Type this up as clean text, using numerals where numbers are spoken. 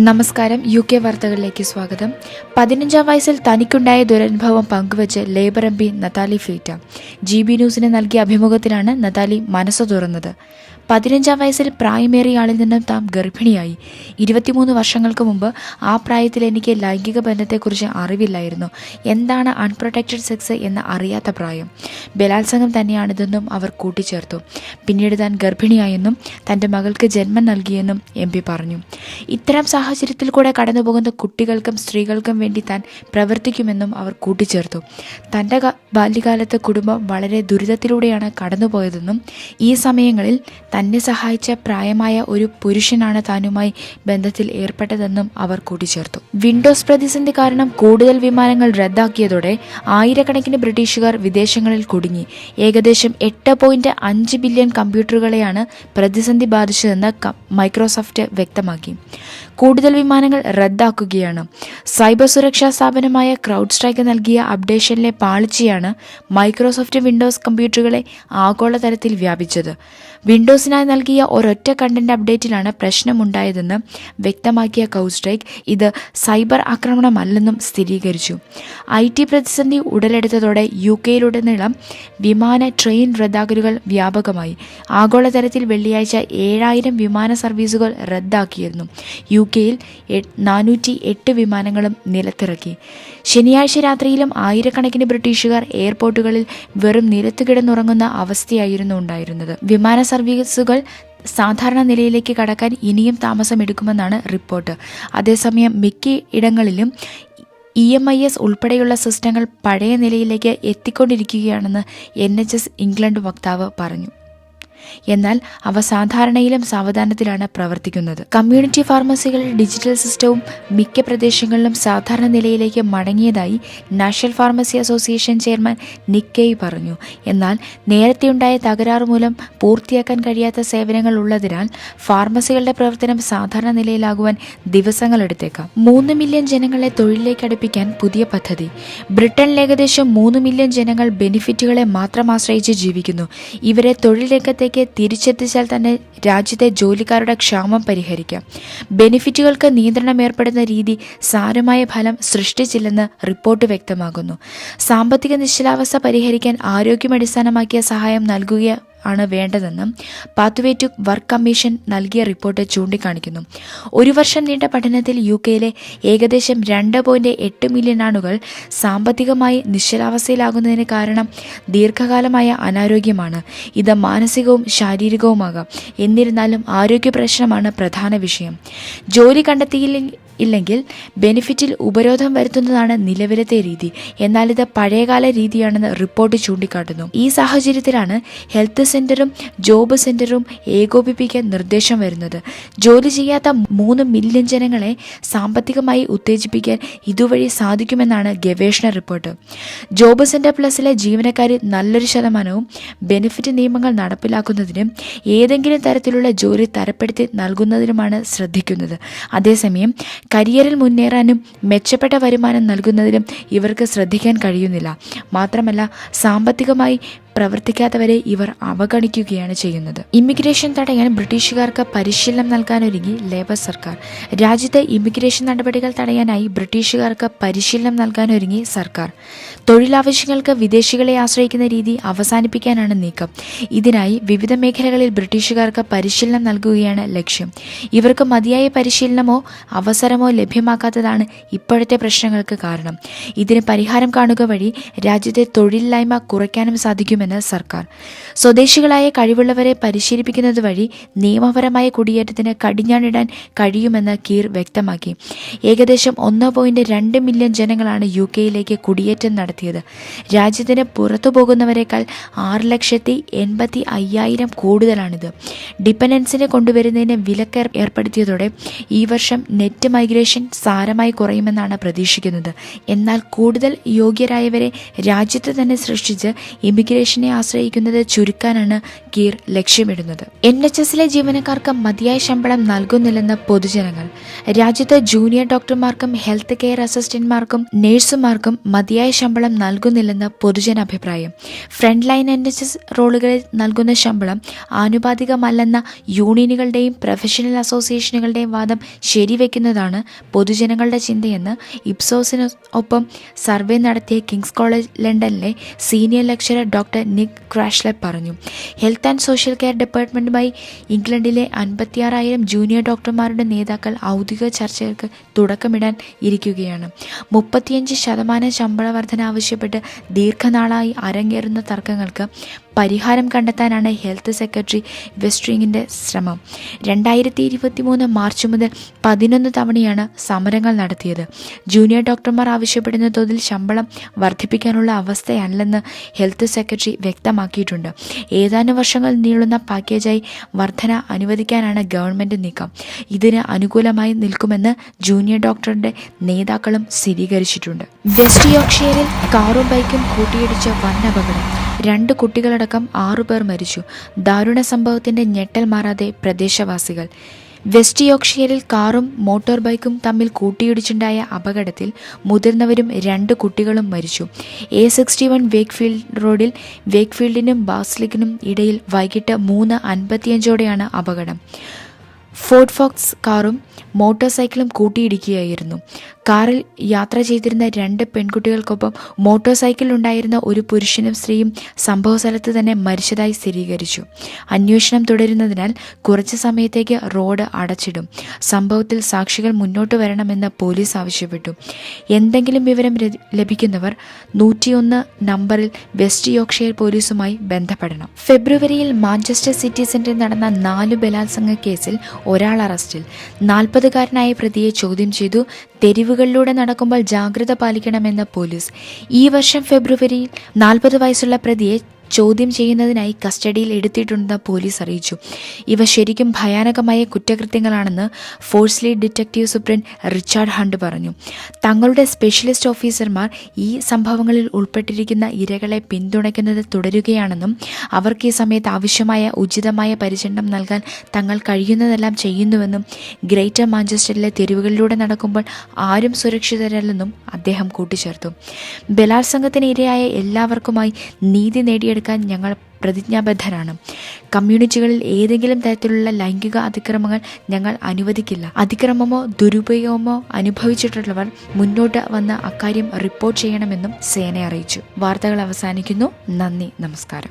നമസ്കാരം. UK വാർത്തകളിലേക്ക് സ്വാഗതം. 15-ാം വയസ്സിൽ തനിക്കുണ്ടായ ദുരനുഭവം പങ്കുവച്ച് labour MP Natalie feto GB ന്യൂസിന് നൽകിയ അഭിമുഖത്തിലാണ് നതാലി മനസ്സു തുറന്നത്. 15-ാം വയസ്സിൽ പ്രായമേറിയ ആളിൽ നിന്നും താൻ ഗർഭിണിയായി. 23 വർഷങ്ങൾക്ക് മുമ്പ് ആ പ്രായത്തിൽ എനിക്ക് ലൈംഗിക ബന്ധത്തെക്കുറിച്ച് അറിവില്ലായിരുന്നു. എന്താണ് അൺപ്രൊട്ടക്റ്റഡ് സെക്സ് എന്ന് അറിയാത്ത പ്രായം. ബലാത്സംഗം തന്നെയാണിതെന്നും അവർ കൂട്ടിച്ചേർത്തു. പിന്നീട് താൻ ഗർഭിണിയായെന്നും തൻ്റെ മകൾക്ക് ജന്മം നൽകിയെന്നും MP പറഞ്ഞു. ഇത്തരം സാഹചര്യത്തിൽ കൂടെ കടന്നുപോകുന്ന കുട്ടികൾക്കും സ്ത്രീകൾക്കും വേണ്ടി താൻ പ്രവർത്തിക്കുമെന്നും അവർ കൂട്ടിച്ചേർത്തു. തൻ്റെ ബാല്യകാലത്ത് കുടുംബം വളരെ ദുരിതത്തിലൂടെയാണ് കടന്നുപോയതെന്നും ഈ സമയങ്ങളിൽ തന്നെ സഹായിച്ച പ്രായമായ ഒരു പുരുഷനാണ് താനുമായി ബന്ധത്തിൽ ഏർപ്പെട്ടതെന്നും അവർ കൂട്ടിച്ചേർത്തു. വിൻഡോസ് പ്രതിസന്ധി കാരണം കൂടുതൽ വിമാനങ്ങൾ റദ്ദാക്കിയതോടെ ആയിരക്കണക്കിന് ബ്രിട്ടീഷുകാർ വിദേശങ്ങളിൽ കുടുങ്ങി. ഏകദേശം 8.5 ബില്യൺ കമ്പ്യൂട്ടറുകളെയാണ് പ്രതിസന്ധി ബാധിച്ചതെന്ന് മൈക്രോസോഫ്റ്റ് വ്യക്തമാക്കി. കൂടുതൽ വിമാനങ്ങൾ റദ്ദാക്കുകയാണ്. സൈബർ സുരക്ഷാ സ്ഥാപനമായ ക്രൗഡ് സ്ട്രൈക്ക് നൽകിയ അപ്ഡേഷനിലെ പാളിച്ചയാണ് മൈക്രോസോഫ്റ്റ് വിൻഡോസ് കമ്പ്യൂട്ടറുകളെ ആഗോളതലത്തിൽ വ്യാപിച്ചത്. വിൻഡോസിനായി നൽകിയ ഒരൊറ്റ കണ്ടന്റ് അപ്ഡേറ്റിലാണ് പ്രശ്നമുണ്ടായതെന്ന് വ്യക്തമാക്കിയ ക്രൗഡ് സ്ട്രൈക്ക് ഇത് സൈബർ ആക്രമണമല്ലെന്നും സ്ഥിരീകരിച്ചു. IT പ്രതിസന്ധി ഉടലെടുത്തതോടെ UK-യിലുടനീളം വിമാന ട്രെയിൻ റദ്ദാക്കലുകൾ വ്യാപകമായി. ആഗോളതലത്തിൽ വെള്ളിയാഴ്ച 7000 വിമാന സർവീസുകൾ റദ്ദാക്കിയിരുന്നു. UK-യിൽ 408 വിമാനങ്ങളും നിലത്തിറക്കി. ശനിയാഴ്ച രാത്രിയിലും ആയിരക്കണക്കിന് ബ്രിട്ടീഷുകാർ എയർപോർട്ടുകളിൽ വെറും നിലത്ത് കിടന്നുറങ്ങുന്ന അവസ്ഥയായിരുന്നു ഉണ്ടായിരുന്നത്. വിമാന സർവീസുകൾ സാധാരണ നിലയിലേക്ക് കടക്കാൻ ഇനിയും താമസമെടുക്കുമെന്നാണ് റിപ്പോർട്ട്. അതേസമയം മിക്ക ഇടങ്ങളിലും EMIS ഉൾപ്പെടെയുള്ള സിസ്റ്റങ്ങൾ പഴയ നിലയിലേക്ക് എത്തിക്കൊണ്ടിരിക്കുകയാണെന്ന് NHS ഇംഗ്ലണ്ട് വക്താവ് പറഞ്ഞു. എന്നാൽ അവ സാധാരണയിലും സാവധാനത്തിലാണ് പ്രവർത്തിക്കുന്നത്. കമ്മ്യൂണിറ്റി ഫാർമസികളുടെ ഡിജിറ്റൽ സിസ്റ്റവും മിക്ക പ്രദേശങ്ങളിലും സാധാരണ നിലയിലേക്ക് മടങ്ങിയതായി നാഷണൽ ഫാർമസി അസോസിയേഷൻ ചെയർമാൻ നിക് കെയ് പറഞ്ഞു. എന്നാൽ നേരത്തെയുണ്ടായ തകരാറ് മൂലം പൂർത്തിയാക്കാൻ കഴിയാത്ത സേവനങ്ങൾ ഉള്ളതിനാൽ ഫാർമസികളുടെ പ്രവർത്തനം സാധാരണ നിലയിലാകുവാൻ ദിവസങ്ങളെടുത്തേക്കാം. 3 മില്യൺ ജനങ്ങളെ തൊഴിലിലേക്ക് അടുപ്പിക്കാൻ പുതിയ പദ്ധതി. ബ്രിട്ടനിൽ ഏകദേശം 3 മില്യൺ ജനങ്ങൾ ബെനിഫിറ്റുകളെ മാത്രം ആശ്രയിച്ച് ജീവിക്കുന്നു. ഇവരെ തൊഴിൽ രംഗത്തേക്ക് തിരിച്ചെത്തിച്ചാൽ തന്നെ രാജ്യത്തെ ജോലിക്കാരുടെ ക്ഷാമം പരിഹരിക്കാം. ബെനിഫിറ്റുകൾക്ക് നിയന്ത്രണം ഏർപ്പെടുന്ന രീതി സാരമായ ഫലം സൃഷ്ടിച്ചില്ലെന്ന് റിപ്പോർട്ട് വ്യക്തമാക്കുന്നു. സാമ്പത്തിക നിശ്ചലാവസ്ഥ പരിഹരിക്കാൻ ആരോഗ്യം അടിസ്ഥാനമാക്കിയ സഹായം നൽകുക ആണ് വേണ്ടതെന്നും പാത്വേ ടു വർക്ക് കമ്മീഷൻ നൽകിയ റിപ്പോർട്ട് ചൂണ്ടിക്കാണിക്കുന്നു. 1 വർഷം നീണ്ട പഠനത്തിൽ UK-യിലെ ഏകദേശം 2.8 മില്യൺ ആളുകൾ സാമ്പത്തികമായി നിശ്ചലാവസ്ഥയിലാകുന്നതിന് കാരണം ദീർഘകാലമായ അനാരോഗ്യമാണ്. ഇത് മാനസികവും ശാരീരികവുമാകാം. എന്നിരുന്നാലും ആരോഗ്യ പ്രശ്നമാണ് പ്രധാന വിഷയം. ജോലി കണ്ടെത്തിയില്ലെങ്കിൽ ബെനിഫിറ്റിൽ ഉപരോധം വരുത്തുന്നതാണ് നിലവിലത്തെ രീതി. എന്നാൽ ഇത് പഴയകാല രീതിയാണെന്ന് റിപ്പോർട്ട് ചൂണ്ടിക്കാട്ടുന്നു. ഈ സാഹചര്യത്തിലാണ് ഹെൽത്ത് സെന്ററും ജോബ് സെന്ററും ഏകോപിപ്പിക്കാൻ നിർദ്ദേശം വരുന്നത്. ജോലി ചെയ്യാത്ത 3 മില്യൺ ജനങ്ങളെ സാമ്പത്തികമായി ഉത്തേജിപ്പിക്കാൻ ഇതുവഴി സാധിക്കുമെന്നാണ് ഗവേഷണ റിപ്പോർട്ട്. ജോബ് സെന്റർ പ്ലസിലെ ജീവനക്കാരിൽ നല്ലൊരു ശതമാനവും ബെനിഫിറ്റ് നിയമങ്ങൾ നടപ്പിലാക്കുന്നതിനും ഏതെങ്കിലും തരത്തിലുള്ള ജോലി തരപ്പെടുത്തി നൽകുന്നതിനുമാണ് ശ്രദ്ധിക്കുന്നത്. അതേസമയം കരിയറിൽ മുന്നേറാനും മെച്ചപ്പെട്ട വരുമാനം നൽകുന്നതിലും ഇവർക്ക് ശ്രദ്ധിക്കാൻ കഴിയുന്നില്ല. മാത്രമല്ല സാമ്പത്തികമായി പ്രവർത്തിക്കാത്തവരെ ഇവർ അവഗണിക്കുകയാണ് ചെയ്യുന്നത്. ഇമിഗ്രേഷൻ തടയാൻ ബ്രിട്ടീഷുകാർക്ക് പരിശീലനം നൽകാനൊരുങ്ങി ലേബർ സർക്കാർ. രാജ്യത്തെ ഇമിഗ്രേഷൻ നടപടികൾ തടയാനായി ബ്രിട്ടീഷുകാർക്ക് പരിശീലനം നൽകാനൊരുങ്ങി സർക്കാർ. തൊഴിലാവശ്യങ്ങൾക്ക് വിദേശികളെ ആശ്രയിക്കുന്ന രീതി അവസാനിപ്പിക്കാനാണ് നീക്കം. ഇതിനായി വിവിധ മേഖലകളിൽ ബ്രിട്ടീഷുകാർക്ക് പരിശീലനം നൽകുകയാണ് ലക്ഷ്യം. ഇവർക്ക് മതിയായ പരിശീലനമോ അവസരമോ ലഭ്യമാക്കാത്തതാണ് ഇപ്പോഴത്തെ പ്രശ്നങ്ങൾക്ക് കാരണം. ഇതിന് പരിഹാരം കാണുക വഴി രാജ്യത്തെ തൊഴിലില്ലായ്മ കുറയ്ക്കാനും സാധിക്കുമെന്ന് സർക്കാർ. സ്വദേശികളായ കഴിവുള്ളവരെ പരിശീലിപ്പിക്കുന്നത് വഴി നിയമപരമായ കുടിയേറ്റത്തിന് കടിഞ്ഞാണിടാൻ കഴിയുമെന്ന് കീർ വ്യക്തമാക്കി. ഏകദേശം 1.2 മില്യൺ ജനങ്ങളാണ് UK-യിലേക്ക് കുടിയേറ്റം നടത്തിയത്. രാജ്യത്തിന് പുറത്തു പോകുന്നവരെക്കാൾ 6,80,500 കൂടുതലാണിത്. ഡിപെൻഡൻസിനെ കൊണ്ടുവരുന്നതിന് വിലക്ക് ഏർപ്പെടുത്തിയതോടെ ഈ വർഷം നെറ്റ് മൈഗ്രേഷൻ സാരമായി കുറയുമെന്നാണ് പ്രതീക്ഷിക്കുന്നത്. എന്നാൽ കൂടുതൽ യോഗ്യരായവരെ രാജ്യത്ത് തന്നെ സൃഷ്ടിച്ച് ഇമിഗ്രേഷൻ പെൻഷനെ ആശ്രയിക്കുന്നത് ചുരുക്കാനാണ് കീർ ലക്ഷ്യമിടുന്നത്. NHSലെ ജീവനക്കാർക്ക് മതിയായ ശമ്പളം നൽകുന്നില്ലെന്ന് പൊതുജനങ്ങൾ. രാജ്യത്ത് ജൂനിയർ ഡോക്ടർമാർക്കും ഹെൽത്ത് കെയർ അസിസ്റ്റന്റ്മാർക്കും നഴ്സുമാർക്കും മതിയായ ശമ്പളം നൽകുന്നില്ലെന്ന് പൊതുജനാഭിപ്രായം. ഫ്രണ്ട് ലൈൻ NHS റോളുകളിൽ നൽകുന്ന ശമ്പളം ആനുപാതികമല്ലെന്ന യൂണിയനുകളുടെയും പ്രൊഫഷണൽ അസോസിയേഷനുകളുടെയും വാദം ശരിവെക്കുന്നതാണ് പൊതുജനങ്ങളുടെ ചിന്തയെന്ന് ഇപ്സോസിന് ഒപ്പം സർവേ നടത്തിയ കിങ്സ് കോളേജ് ലണ്ടനിലെ സീനിയർ ലെക്ചറർ ഡോക്ടർ നിക് ക്രാഷ്ലെ പറഞ്ഞു. ഹെൽത്ത് ആൻഡ് സോഷ്യൽ കെയർ ഡിപ്പാർട്ട്മെന്റുമായി ഇംഗ്ലണ്ടിലെ 56,000 ജൂനിയർ ഡോക്ടർമാരുടെ നേതാക്കൾ ഔദ്യോഗിക ചർച്ചകൾക്ക് തുടക്കമിടാൻ ഇരിക്കുകയാണ്. 35% ശമ്പള വർധന ആവശ്യപ്പെട്ട് ദീർഘനാളായി അരങ്ങേറുന്ന തർക്കങ്ങൾക്ക് പരിഹാരം കണ്ടെത്താനാണ് ഹെൽത്ത് സെക്രട്ടറി വെസ്ട്രിങ്ങിന്റെ ശ്രമം. 2023 മാർച്ച് മുതൽ 11 തവണയാണ് സമരങ്ങൾ നടത്തിയത്. ജൂനിയർ ഡോക്ടർമാർ ആവശ്യപ്പെടുന്ന തോതിൽ ശമ്പളം വർദ്ധിപ്പിക്കാനുള്ള അവസ്ഥയല്ലെന്ന് ഹെൽത്ത് സെക്രട്ടറി വ്യക്തമാക്കിയിട്ടുണ്ട്. ഏതാനും വർഷങ്ങൾ നീളുന്ന പാക്കേജായി വർധന അനുവദിക്കാനാണ് ഗവൺമെന്റ് നീക്കം. ഇതിന് അനുകൂലമായി നിൽക്കുമെന്ന് ജൂനിയർ ഡോക്ടറുടെ നേതാക്കളും സ്ഥിരീകരിച്ചിട്ടുണ്ട്. വെസ്റ്റ് യോർക്ക്ഷയറിൽ കാറും ബൈക്കും കൂട്ടിയിടിച്ച് വൻ അപകടം. 2 കുട്ടികളടക്കം 6 പേർ മരിച്ചു. ദാരുണ സംഭവത്തിന്റെ ഞെട്ടൽ മാറാതെ പ്രദേശവാസികൾ. വെസ്റ്റ് യോർക്ക്ഷയറിൽ കാറും മോട്ടോർ ബൈക്കും തമ്മിൽ കൂട്ടിയിടിച്ചുണ്ടായ അപകടത്തിൽ മുതിർന്നവരും 2 കുട്ടികളും മരിച്ചു. A61 വേക്ക്ഫീൽഡ് റോഡിൽ വേക്ക്ഫീൽഡിനും ബാസ്ലിക്കിനും ഇടയിൽ വൈകിട്ട് 3:55 അപകടം. ഫോർഡ് ഫോക്സ് കാറും മോട്ടോർ സൈക്കിളും കൂട്ടിയിടിക്കുകയായിരുന്നു. കാറിൽ യാത്ര ചെയ്തിരുന്ന 2 പെൺകുട്ടികൾക്കൊപ്പം മോട്ടോർ സൈക്കിളിലുണ്ടായിരുന്ന ഒരു പുരുഷനും സ്ത്രീയും സംഭവസ്ഥലത്ത് തന്നെ മരിച്ചതായി സ്ഥിരീകരിച്ചു. അന്വേഷണം തുടരുന്നതിനാൽ കുറച്ചു സമയത്തേക്ക് റോഡ് അടച്ചിടും. സംഭവത്തിൽ സാക്ഷികൾ മുന്നോട്ട് വരണമെന്ന് പോലീസ് ആവശ്യപ്പെട്ടു. എന്തെങ്കിലും വിവരം ലഭിക്കുന്നവർ 101 നമ്പറിൽ വെസ്റ്റ് യോർക്ക്ഷയർ പോലീസുമായി ബന്ധപ്പെടണം. ഫെബ്രുവരിയിൽ മാഞ്ചസ്റ്റർ സിറ്റി സെന്ററിൽ നടന്ന 4 ബലാത്സംഗ കേസിൽ ഒരാൾ അറസ്റ്റിൽ. 40-കാരനായ പ്രതിയെ ചോദ്യം ചെയ്തു. തെരുവുകളിലൂടെ നടക്കുമ്പോൾ ജാഗ്രത പാലിക്കണമെന്ന് പോലീസ്. ഈ വർഷം ഫെബ്രുവരിയിൽ 40 വയസ്സുള്ള പ്രതിയെ ചോദ്യം ചെയ്യുന്നതിനായി കസ്റ്റഡിയിൽ എടുത്തിട്ടുണ്ടെന്ന് പോലീസ് അറിയിച്ചു. ഇവ ശരിക്കും ഭയാനകമായ കുറ്റകൃത്യങ്ങളാണെന്ന് force lead detective superintendent Richard Hunt പറഞ്ഞു. തങ്ങളുടെ സ്പെഷ്യലിസ്റ്റ് ഓഫീസർമാർ ഈ സംഭവങ്ങളിൽ ഉൾപ്പെട്ടിരിക്കുന്ന ഇരകളെ പിന്തുണയ്ക്കുന്നത് തുടരുകയാണെന്നും അവർക്ക് ഈ സമയത്ത് ആവശ്യമായ ഉചിതമായ പരിചരണം നൽകാൻ തങ്ങൾ കഴിയുന്നതെല്ലാം ചെയ്യുന്നുവെന്നും ഗ്രേറ്റർ മാഞ്ചസ്റ്ററിലെ തെരുവുകളിലൂടെ നടക്കുമ്പോൾ ആരും സുരക്ഷിതരല്ലെന്നും അദ്ദേഹം കൂട്ടിച്ചേർത്തു. ബലാത്സംഗത്തിന് ഇരയായ എല്ലാവർക്കുമായി നീതി നേടിയെടുക്കാൻ ഞങ്ങൾ പ്രതിജ്ഞാബദ്ധരാണ്. കമ്മ്യൂണിറ്റികളിൽ ഏതെങ്കിലും തരത്തിലുള്ള ലൈംഗിക അതിക്രമങ്ങൾ ഞങ്ങൾ അനുവദിക്കില്ല. അതിക്രമമോ ദുരുപയോഗമോ അനുഭവിച്ചിട്ടുള്ളവർ മുന്നോട്ട് വന്ന് അക്കാര്യം റിപ്പോർട്ട് ചെയ്യണമെന്നും സേന അറിയിച്ചു. വാർത്തകൾ അവസാനിക്കുന്നു. നന്ദി, നമസ്കാരം.